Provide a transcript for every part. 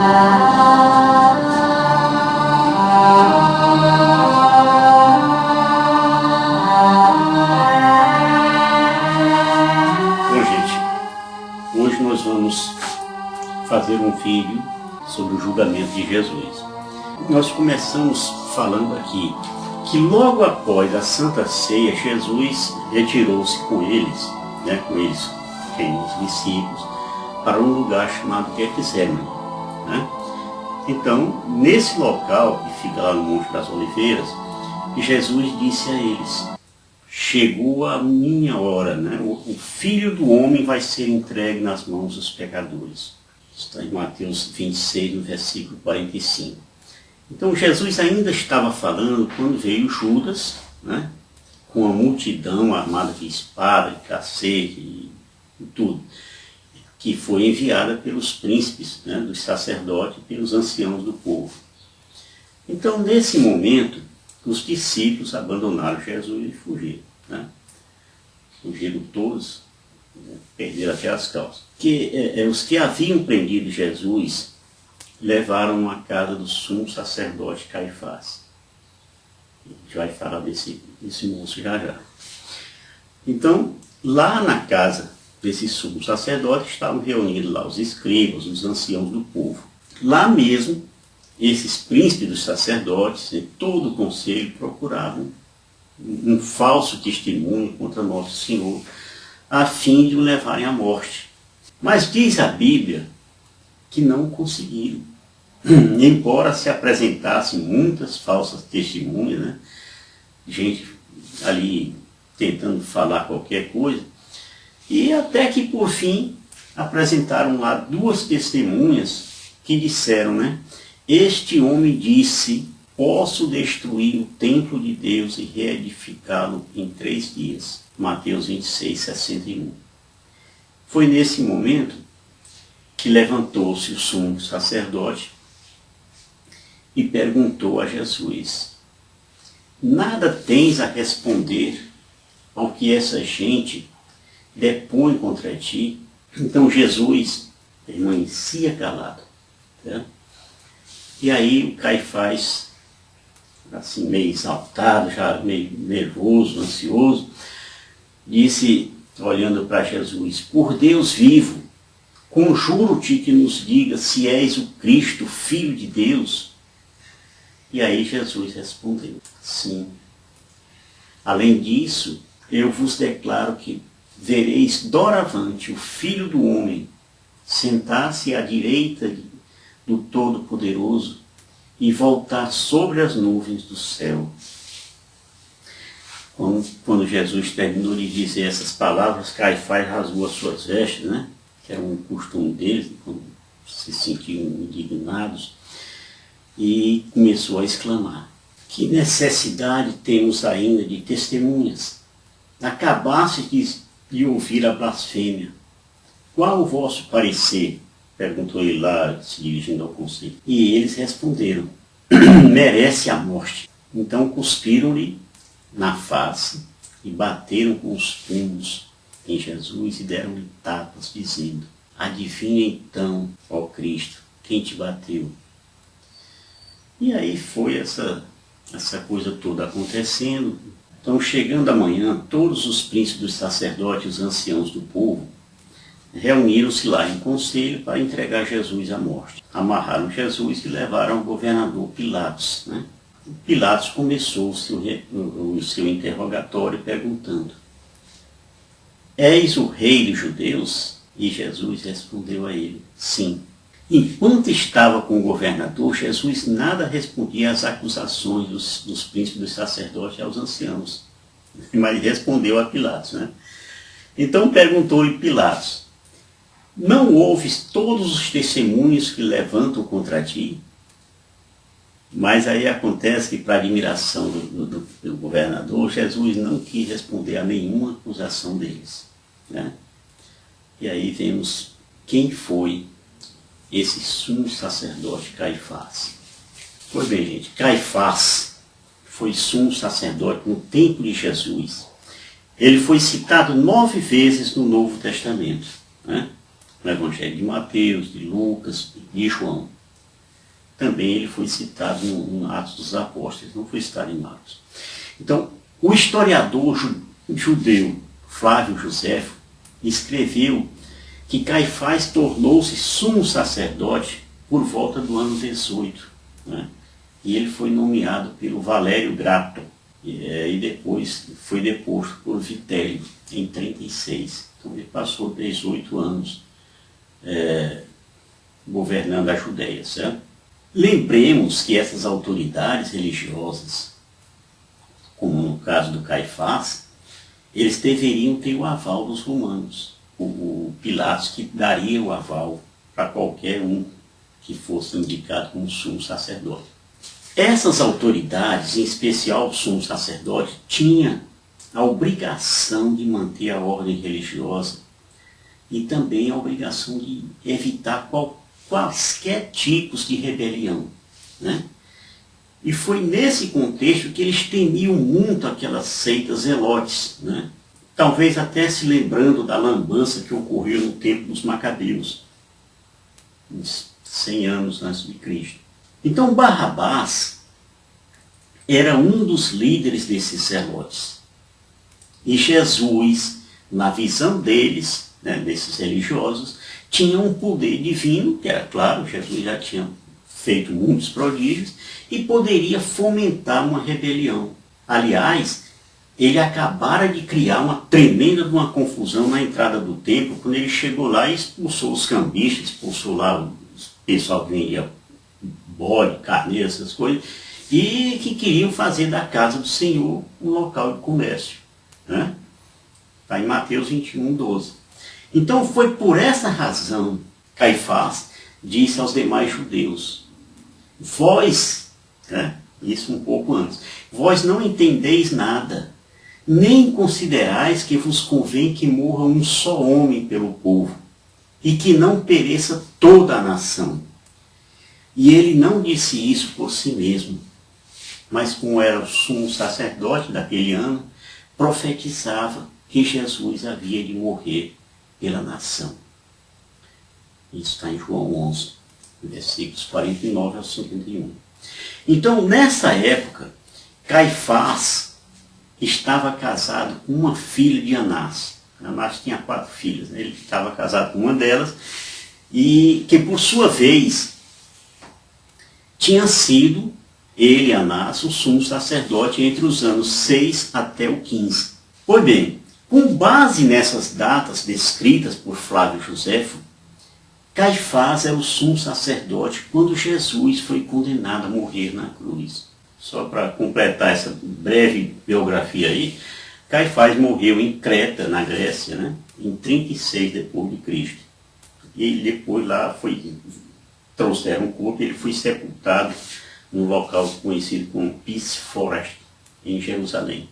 Bom, gente, hoje nós vamos fazer um vídeo sobre o julgamento de Jesus. Nós começamos falando aqui que logo após a Santa Ceia, Jesus retirou-se com eles, os discípulos, para um lugar chamado Getsemane. Então, nesse local, que fica lá no Monte das Oliveiras, Jesus disse a eles: chegou a minha hora, o Filho do Homem vai ser entregue nas mãos dos pecadores. Está em Mateus 26, no versículo 45. Então Jesus ainda estava falando quando veio Judas, com a multidão armada de espada, de cacete e tudo, que foi enviada pelos príncipes, dos sacerdotes e pelos anciãos do povo. Então, nesse momento, os discípulos abandonaram Jesus e fugiram. Fugiram todos, perderam até as calças. Os que haviam prendido Jesus levaram à casa do sumo sacerdote Caifás. A gente vai falar desse moço já. Então, lá na casa desse sumo sacerdote estavam reunidos lá os escribas, os anciãos do povo. Lá mesmo, esses príncipes dos sacerdotes, todo o conselho, procuravam um falso testemunho contra Nosso Senhor, a fim de o levarem à morte. Mas diz a Bíblia que não conseguiram. Embora se apresentassem muitas falsas testemunhas, gente ali tentando falar qualquer coisa, e até que por fim apresentaram lá duas testemunhas que disseram, este homem disse: posso destruir o templo de Deus e reedificá-lo em 3 dias. Mateus 26, 61. Foi nesse momento que levantou-se o sumo sacerdote e perguntou a Jesus: nada tens a responder ao que essa gente depõe contra ti? Então Jesus permanecia calado. E aí o Caifás, assim meio exaltado, já meio nervoso, ansioso, disse, olhando para Jesus: por Deus vivo, conjuro-te que nos diga se és o Cristo, Filho de Deus. E aí Jesus respondeu: sim. Além disso, eu vos declaro que vereis doravante o Filho do Homem sentar-se à direita do Todo-Poderoso e voltar sobre as nuvens do céu. Quando Jesus terminou de dizer essas palavras, Caifás rasgou as suas vestes, que era um costume deles, quando se sentiam indignados, e começou a exclamar: que necessidade temos ainda de testemunhas? Acabastes de ouvir a blasfêmia. Qual o vosso parecer? Perguntou ele lá, se dirigindo ao conselho. E eles responderam: merece a morte. Então cuspiram-lhe na face e bateram com os punhos em Jesus e deram-lhe tapas, dizendo: adivinha então, ó Cristo, quem te bateu? E aí foi essa coisa toda acontecendo. Então, chegando amanhã, todos os príncipes dos sacerdotes e os anciãos do povo reuniram-se lá em conselho para entregar Jesus à morte. Amarraram Jesus e levaram ao governador Pilatos. Pilatos começou o seu interrogatório perguntando: és o rei dos judeus? E Jesus respondeu a ele: sim. Enquanto estava com o governador, Jesus nada respondia às acusações dos príncipes dos sacerdotes e aos anciãos, mas respondeu a Pilatos. Então perguntou-lhe Pilatos: não ouves todos os testemunhos que levantam contra ti? Mas aí acontece que, para admiração do governador, Jesus não quis responder a nenhuma acusação deles. E aí vemos quem foi esse sumo sacerdote Caifás. Pois bem, gente, Caifás foi sumo sacerdote no tempo de Jesus. Ele foi citado 9 vezes no Novo Testamento, no Evangelho de Mateus, de Lucas e de João. também ele foi citado no Atos dos Apóstolos, não foi citado em Marcos. Então, o historiador judeu Flávio Joséfo escreveu que Caifás tornou-se sumo sacerdote por volta do ano 18, né? E ele foi nomeado pelo Valério Grato, e depois foi deposto por Vitélio em 36. Então ele passou 18 anos governando a Judéia, certo? Lembremos que essas autoridades religiosas, como no caso do Caifás, eles deveriam ter o aval dos romanos. O Pilatos que daria o aval para qualquer um que fosse indicado como sumo sacerdote. Essas autoridades, em especial o sumo sacerdote, tinha a obrigação de manter a ordem religiosa e também a obrigação de evitar quaisquer tipos de rebelião, né? E foi nesse contexto que eles temiam muito aquelas seitas zelotes, né? Talvez até se lembrando da lambança que ocorreu no tempo dos Macabeus, uns 100 anos antes de Cristo. Então Barrabás era um dos líderes desses zelotes. E Jesus, na visão deles, né, desses religiosos, tinha um poder divino, que era claro, Jesus já tinha feito muitos prodígios, e poderia fomentar uma rebelião. Aliás, ele acabara de criar uma tremenda uma confusão na entrada do templo, quando ele chegou lá e expulsou os cambistas, expulsou lá o pessoal que vendia bode, carneiro, essas coisas, e que queriam fazer da casa do Senhor um local de comércio, né? Está em Mateus 21, 12. Então foi por essa razão Caifás disse aos demais judeus: vós, né, isso um pouco antes, vós não entendeis nada, nem considerais que vos convém que morra um só homem pelo povo, e que não pereça toda a nação. E ele não disse isso por si mesmo, mas como era o sumo sacerdote daquele ano, profetizava que Jesus havia de morrer pela nação. Isso está em João 11, versículos 49 ao 51. Então, nessa época, Caifás estava casado com uma filha de Anás. Anás tinha 4 filhas, né? Ele estava casado com uma delas, e que por sua vez tinha sido, ele, Anás, o sumo sacerdote entre os anos 6 até o 15. Pois bem, com base nessas datas descritas por Flávio Joséfo, Caifás era o sumo sacerdote quando Jesus foi condenado a morrer na cruz. Só para completar essa breve biografia aí, Caifás morreu em Creta, na Grécia, né, em 36 depois de Cristo. E ele depois lá trouxeram o corpo e ele foi sepultado num local conhecido como Peace Forest, em Jerusalém.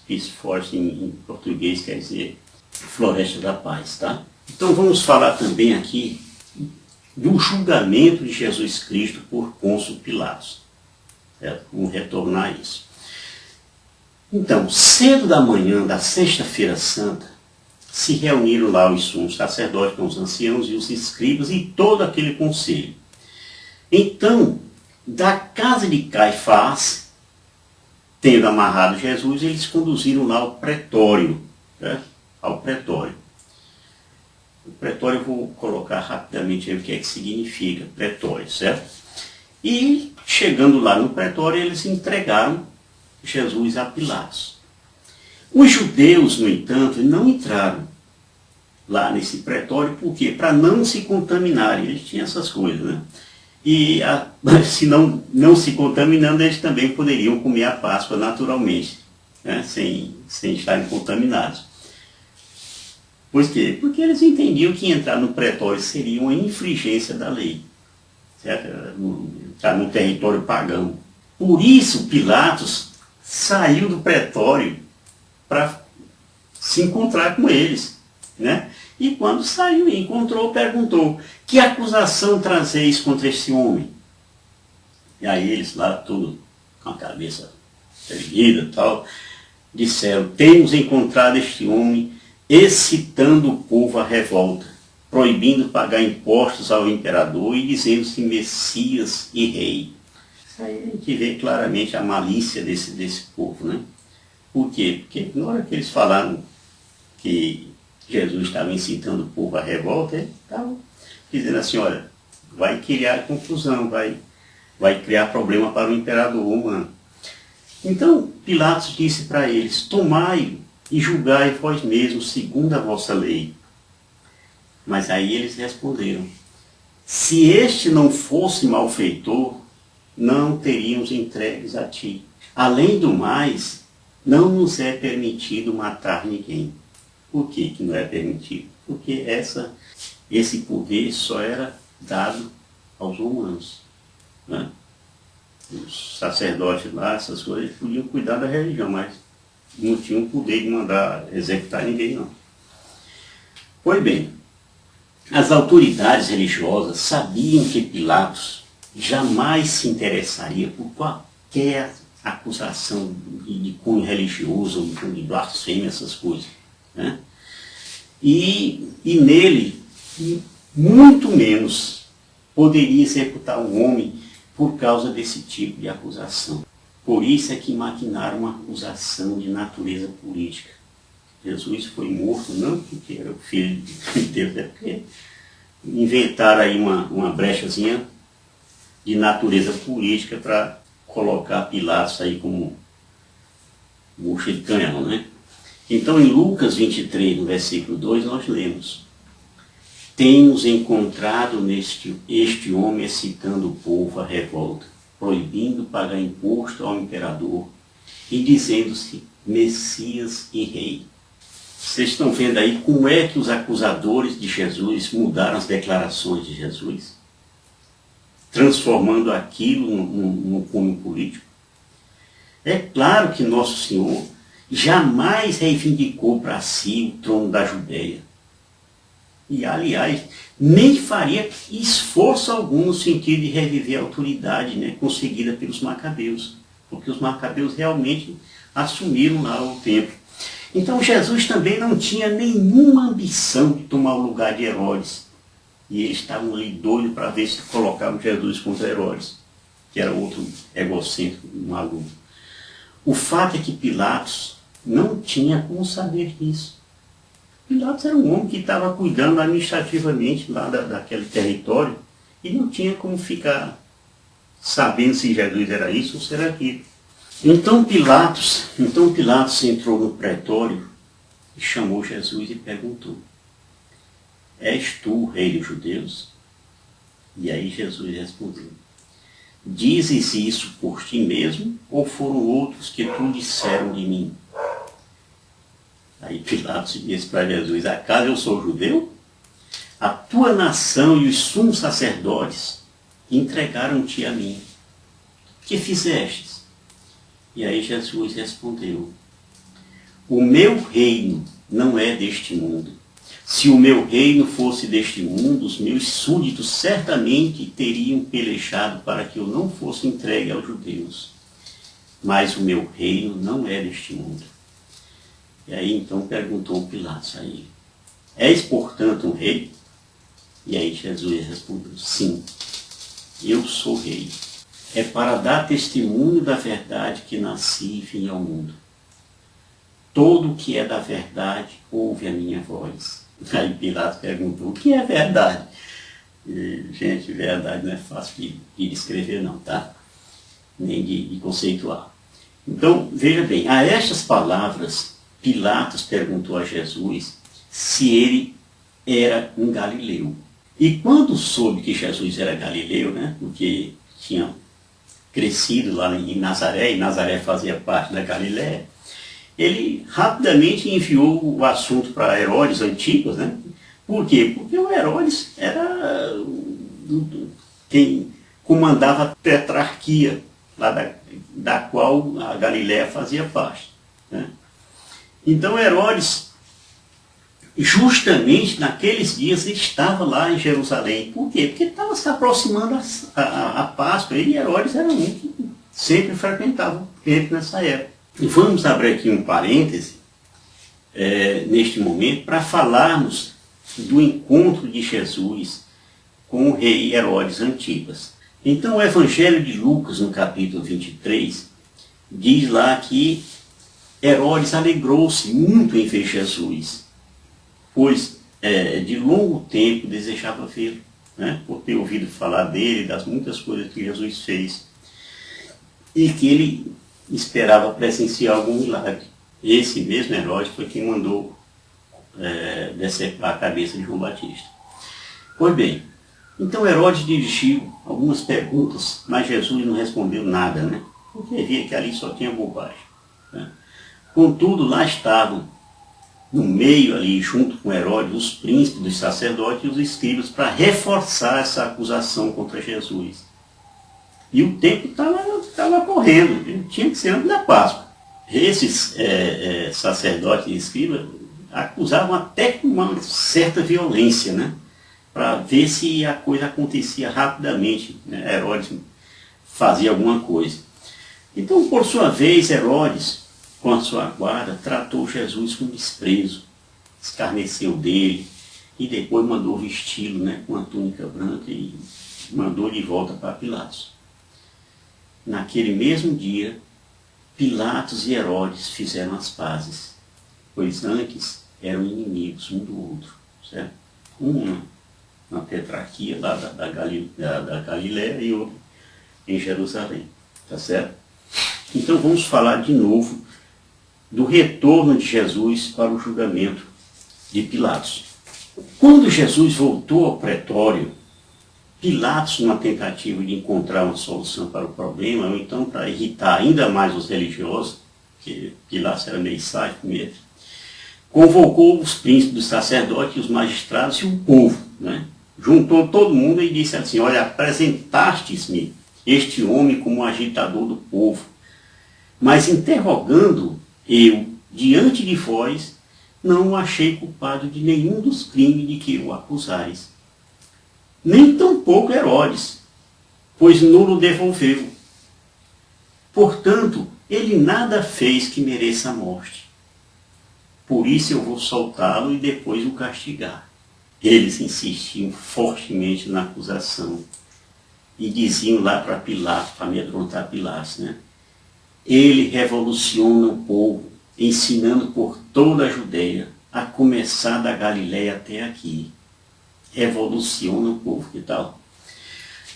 Peace Forest em português quer dizer Floresta da Paz, tá? Então vamos falar também aqui do julgamento de Jesus Cristo por Pôncio Pilatos. Certo? Vamos retornar a isso. Então, cedo da manhã da sexta-feira santa, se reuniram lá os sumos sacerdotes com os anciãos e os escribas e todo aquele conselho. Então, da casa de Caifás, tendo amarrado Jesus, eles conduziram lá ao pretório, certo? Ao pretório. O pretório eu vou colocar rapidamente aí o que é que significa pretório, certo? E chegando lá no pretório, eles entregaram Jesus a Pilatos. Os judeus, no entanto, não entraram lá nesse pretório, por quê? Para não se contaminarem, eles tinham essas coisas, né? E se não se contaminando, eles também poderiam comer a Páscoa naturalmente, né? sem estarem contaminados. Por quê? Porque eles entendiam que entrar no pretório seria uma infringência da lei, certo? Entrar no território pagão. Por isso, Pilatos saiu do pretório para se encontrar com eles, né? E quando saiu e encontrou, perguntou: que acusação trazeis contra esse homem? E aí eles lá, tudo com a cabeça erguida e tal, disseram: temos encontrado este homem excitando o povo à revolta proibindo pagar impostos ao imperador e dizendo-se Messias e Rei. Isso aí a gente vê claramente a malícia desse povo, né? Por quê? Porque na hora que eles falaram que Jesus estava incitando o povo à revolta, eles estavam dizendo assim, olha, vai criar confusão, vai criar problema para o imperador romano. Então Pilatos disse para eles, tomai e julgai vós mesmos segundo a vossa lei. Mas aí eles responderam, se este não fosse malfeitor, não teríamos entregues a ti. Além do mais, não nos é permitido matar ninguém. Por que não é permitido? Porque esse poder só era dado aos romanos, né? Os sacerdotes lá, essas coisas, podiam cuidar da religião, mas não tinham o poder de mandar executar ninguém, não. Pois bem, as autoridades religiosas sabiam que Pilatos jamais se interessaria por qualquer acusação de cunho religioso, de blasfêmia, essas coisas, né? E nele, muito menos, poderia executar um homem por causa desse tipo de acusação. Por isso é que maquinaram uma acusação de natureza política. Jesus foi morto não porque era o filho de Deus, é porque inventaram aí uma brechazinha de natureza política para colocar Pilatos aí como bucha de canhão, né? Então em Lucas 23, no versículo 2, nós lemos: temos encontrado este homem excitando o povo à revolta, proibindo pagar imposto ao imperador e dizendo-se Messias e Rei. Vocês estão vendo aí como é que os acusadores de Jesus mudaram as declarações de Jesus, transformando aquilo num cunho político. É claro que Nosso Senhor jamais reivindicou para si o trono da Judéia. E, aliás, nem faria esforço algum no sentido de reviver a autoridade, né, conseguida pelos macabeus, porque os macabeus realmente assumiram lá o templo. Então Jesus também não tinha nenhuma ambição de tomar o lugar de Herodes. E eles estavam ali doidos para ver se colocavam Jesus contra Herodes, que era outro egocêntrico, maluco. O fato é que Pilatos não tinha como saber disso. Pilatos era um homem que estava cuidando administrativamente lá daquele território e não tinha como ficar sabendo se Jesus era isso ou se era aquilo. Então Pilatos entrou no pretório e chamou Jesus e perguntou: és tu o rei dos judeus? E aí Jesus respondeu: dizes isso por ti mesmo ou foram outros que tu disseram de mim? Aí Pilatos disse para Jesus: acaso eu sou judeu? A tua nação e os sumos sacerdotes entregaram-te a mim. Que fizestes? E aí Jesus respondeu: o meu reino não é deste mundo. Se o meu reino fosse deste mundo, os meus súditos certamente teriam pelejado para que eu não fosse entregue aos judeus. Mas o meu reino não é deste mundo. E aí então perguntou Pilatos a ele: és portanto um rei? E aí Jesus respondeu: sim, eu sou rei. É para dar testemunho da verdade que nasci e vim ao mundo. Todo o que é da verdade ouve a minha voz. Aí Pilatos perguntou: o que é verdade? E, gente, verdade não é fácil de descrever não, tá? Nem de conceituar. Então, veja bem, a estas palavras, Pilatos perguntou a Jesus se ele era um galileu. E quando soube que Jesus era galileu, né, porque tinha crescido lá em Nazaré, e Nazaré fazia parte da Galiléia, ele rapidamente enviou o assunto para Herodes Antipas, né? Por quê? Porque o Herodes era quem comandava a tetrarquia, lá da qual a Galiléia fazia parte, né? Então Herodes, justamente naqueles dias, ele estava lá em Jerusalém. Por quê? Porque estava se aproximando a Páscoa, e Herodes era um que sempre frequentava o templo nessa época. Vamos abrir aqui um parêntese neste momento para falarmos do encontro de Jesus com o rei Herodes Antipas. Então o Evangelho de Lucas, no capítulo 23, diz lá que Herodes alegrou-se muito em ver Jesus, pois de longo tempo desejava vê-lo, né, por ter ouvido falar dele, das muitas coisas que Jesus fez, e que ele esperava presenciar algum milagre. Esse mesmo Herodes foi quem mandou decepar a cabeça de João Batista. Pois bem, então Herodes dirigiu algumas perguntas, mas Jesus não respondeu nada, né? Porque via que ali só tinha bobagem, né? Contudo, lá estavam, no meio ali, junto com Herodes, os príncipes dos sacerdotes e os escribas, para reforçar essa acusação contra Jesus. E o tempo estava correndo, tinha que ser antes da Páscoa. Esses sacerdotes e escribas acusavam até com uma certa violência, né? Para ver se a coisa acontecia rapidamente, né? Herodes fazia alguma coisa. Então, por sua vez, Herodes, com a sua guarda, tratou Jesus com desprezo, escarneceu dele e depois mandou vesti-lo, né, com a túnica branca e mandou de volta para Pilatos. Naquele mesmo dia, Pilatos e Herodes fizeram as pazes, pois antes eram inimigos um do outro, certo? Um na tetrarquia lá da Galiléia e outro em Jerusalém, tá certo? Então vamos falar de novo do retorno de Jesus para o julgamento de Pilatos. Quando Jesus voltou ao pretório, Pilatos, numa tentativa de encontrar uma solução para o problema, ou então para irritar ainda mais os religiosos, que Pilatos era meio sádico mesmo, convocou os príncipes dos sacerdotes, os magistrados e o povo, né? Juntou todo mundo e disse assim: olha, apresentastes-me este homem como agitador do povo, mas interrogando eu diante de vós, não o achei culpado de nenhum dos crimes de que o acusais. Nem tampouco Herodes, pois nulo devolveu. Portanto, ele nada fez que mereça a morte. Por isso eu vou soltá-lo e depois o castigar. Eles insistiam fortemente na acusação e diziam lá para Pilatos, para amedrontar Pilatos, né? Ele revoluciona o povo, ensinando por toda a Judeia, a começar da Galiléia até aqui. Revoluciona o povo, que tal?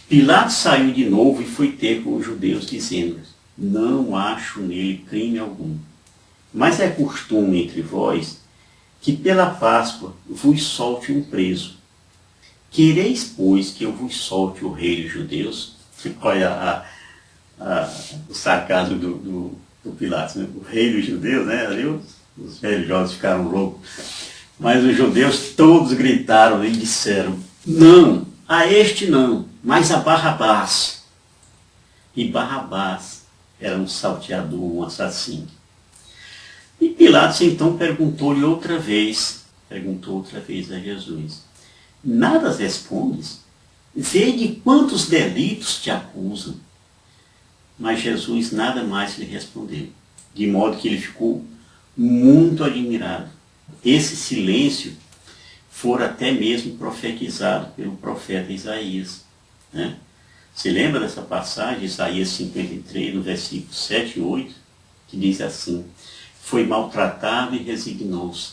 Pilatos saiu de novo e foi ter com os judeus, dizendo: não acho nele crime algum. Mas é costume entre vós que pela Páscoa vos solte um preso. Quereis, pois, que eu vos solte o rei dos judeus? Olha o sarcasmo do Pilatos, né? O rei dos judeus, né? Ali os religiosos ficaram loucos. Mas os judeus todos gritaram e disseram: não, a este não, mas a Barrabás. E Barrabás era um salteador, um assassino. E Pilatos então perguntou outra vez a Jesus: nada respondes? Vê de quantos delitos te acusam. Mas Jesus nada mais lhe respondeu, de modo que ele ficou muito admirado. Esse silêncio fora até mesmo profetizado pelo profeta Isaías, né? Você lembra dessa passagem, Isaías 53, no versículo 7 e 8, que diz assim: foi maltratado e resignou-se,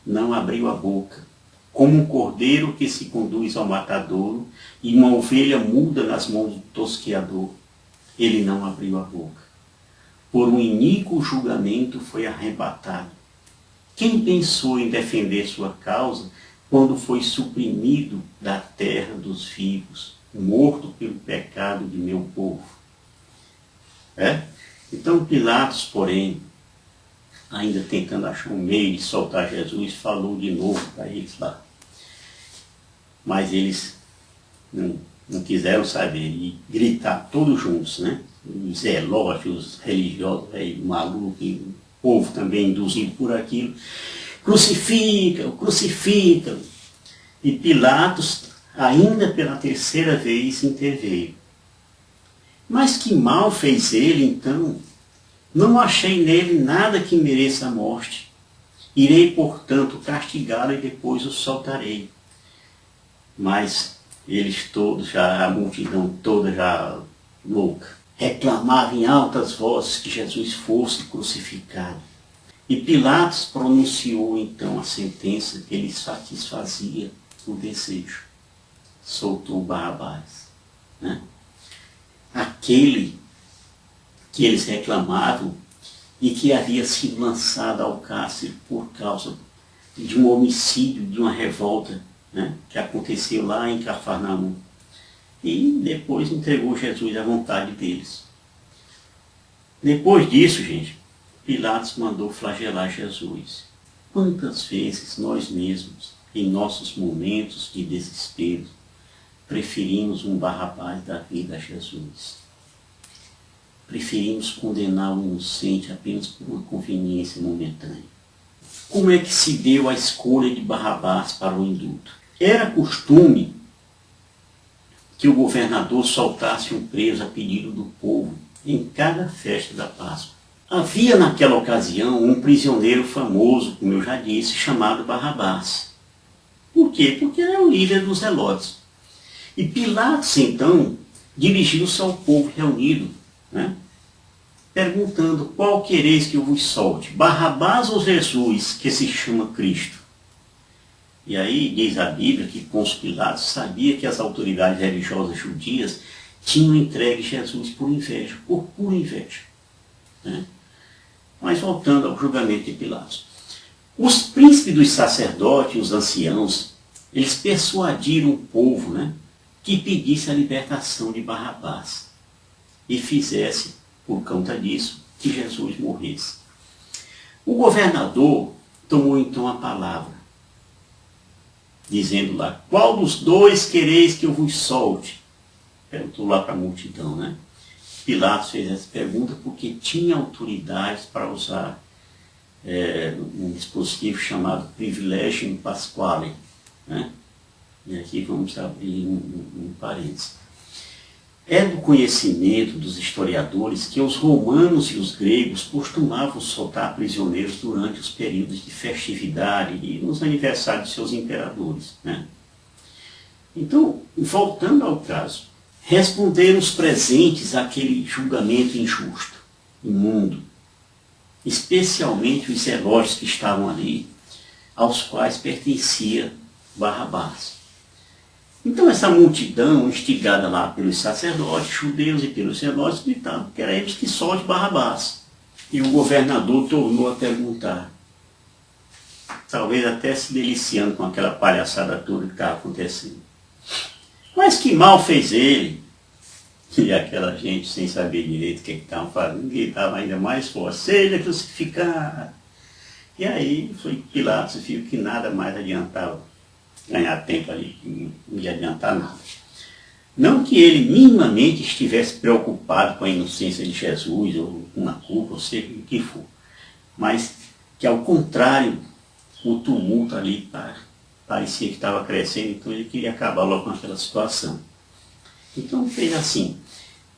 não abriu a boca, como um cordeiro que se conduz ao matadouro e uma ovelha muda nas mãos do tosqueador. Ele não abriu a boca. Por um iníquo julgamento foi arrebatado. Quem pensou em defender sua causa quando foi suprimido da terra dos vivos, morto pelo pecado de meu povo? Então Pilatos, porém, ainda tentando achar um meio de soltar Jesus, falou de novo para eles lá. Mas eles não quiseram saber e gritar todos juntos, né? Os zelotes, os religiosos, malucos, o povo também induzido por aquilo: crucifica-o, crucifica-o. E Pilatos, ainda pela terceira vez, interveio. Mas que mal fez ele, então? Não achei nele nada que mereça a morte. Irei, portanto, castigá-lo e depois o soltarei. Mas eles todos, já, a multidão toda já louca, reclamava em altas vozes que Jesus fosse crucificado. E Pilatos pronunciou então a sentença que lhes satisfazia o desejo. Soltou Barrabás, né? Aquele que eles reclamavam e que havia sido lançado ao cárcere por causa de um homicídio, de uma revolta, né, que aconteceu lá em Cafarnaum. E depois entregou Jesus à vontade deles. Depois disso, gente, Pilatos mandou flagelar Jesus. Quantas vezes nós mesmos, em nossos momentos de desespero, preferimos um Barrabás da vida a Jesus? Preferimos condenar o inocente apenas por uma conveniência momentânea. Como é que se deu a escolha de Barrabás para o indulto? Era costume que o governador soltasse um preso a pedido do povo em cada festa da Páscoa. Havia naquela ocasião um prisioneiro famoso, como eu já disse, chamado Barrabás. Por quê? Porque era o líder dos zelotes. E Pilatos, então, dirigiu-se ao povo reunido, né, perguntando: qual quereis que eu vos solte? Barrabás ou Jesus, que se chama Cristo? E aí diz a Bíblia que Pôncio Pilatos sabia que as autoridades religiosas judias tinham entregue Jesus por inveja, por pura inveja, né? Mas voltando ao julgamento de Pilatos. Os príncipes dos sacerdotes, os anciãos, eles persuadiram o povo, né, que pedisse a libertação de Barrabás e fizesse, por conta disso, que Jesus morresse. O governador tomou então a palavra, dizendo lá: qual dos dois quereis que eu vos solte? Perguntou lá para a multidão, né? Pilatos fez essa pergunta porque tinha autoridade para usar um dispositivo chamado privilegium pasquale, né? E aqui vamos abrir um parênteses. É do conhecimento dos historiadores que os romanos e os gregos costumavam soltar prisioneiros durante os períodos de festividade e nos aniversários de seus imperadores, né? Então, voltando ao caso, responderam os presentes àquele julgamento injusto, imundo, especialmente os zelotes que estavam ali, aos quais pertencia Barrabás. Então essa multidão, instigada lá pelos sacerdotes judeus e pelos zelotes, gritavam: queremos que solte Barrabás. E o governador tornou a perguntar, talvez até se deliciando com aquela palhaçada toda que estava acontecendo: mas que mal fez ele? E aquela gente, sem saber direito o que estavam fazendo, gritava ainda mais forte: seja crucificado. E aí foi Pilatos, viu que nada mais adiantava ganhar tempo ali, não ia adiantar nada. Não que ele minimamente estivesse preocupado com a inocência de Jesus, ou com a culpa, ou seja, o que for, mas que, ao contrário, o tumulto ali parecia que estava crescendo, então ele queria acabar logo com aquela situação. Então fez assim,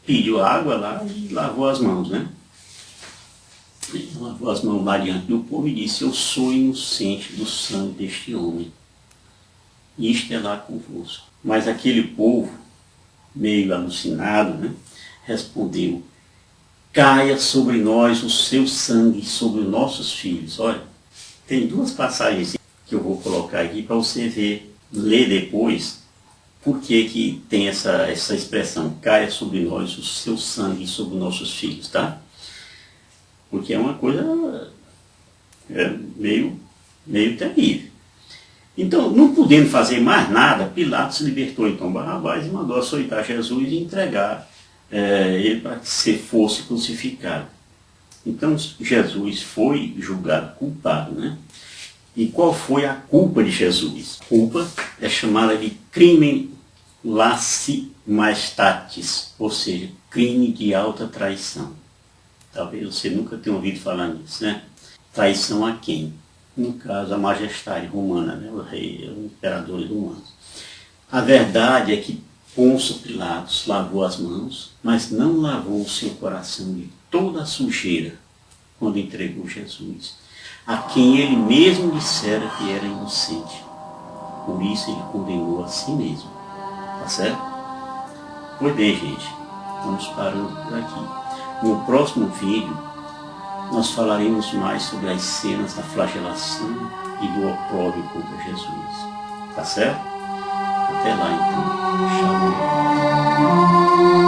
pediu água lá e lavou as mãos, né? Ele lavou as mãos lá diante do povo e disse: eu sou inocente do sangue deste homem. Isto é lá convosco. Mas aquele povo, meio alucinado, né, respondeu: caia sobre nós o seu sangue, sobre os nossos filhos. Olha, tem duas passagens que eu vou colocar aqui para você ver, ler depois, por que tem essa expressão: caia sobre nós o seu sangue, sobre os nossos filhos, tá? Porque é uma coisa meio terrível. Então, não podendo fazer mais nada, Pilatos libertou então Barrabás e mandou açoitar Jesus e entregar ele para que fosse crucificado. Então, Jesus foi julgado culpado, né? E qual foi a culpa de Jesus? A culpa é chamada de crimen laci majestatis, ou seja, crime de alta traição. Talvez você nunca tenha ouvido falar nisso, né? Traição a quem? No caso, a majestade romana, né? O rei, os imperadores romanos. A verdade é que Pôncio Pilatos lavou as mãos, mas não lavou o seu coração de toda a sujeira quando entregou Jesus. a quem ele mesmo dissera que era inocente. Por isso ele condenou a si mesmo. Tá certo? Pois bem, gente, vamos parando por aqui. No próximo vídeo, nós falaremos mais sobre as cenas da flagelação e do opróbrio contra Jesus. Tá certo? Até lá então. Shalom.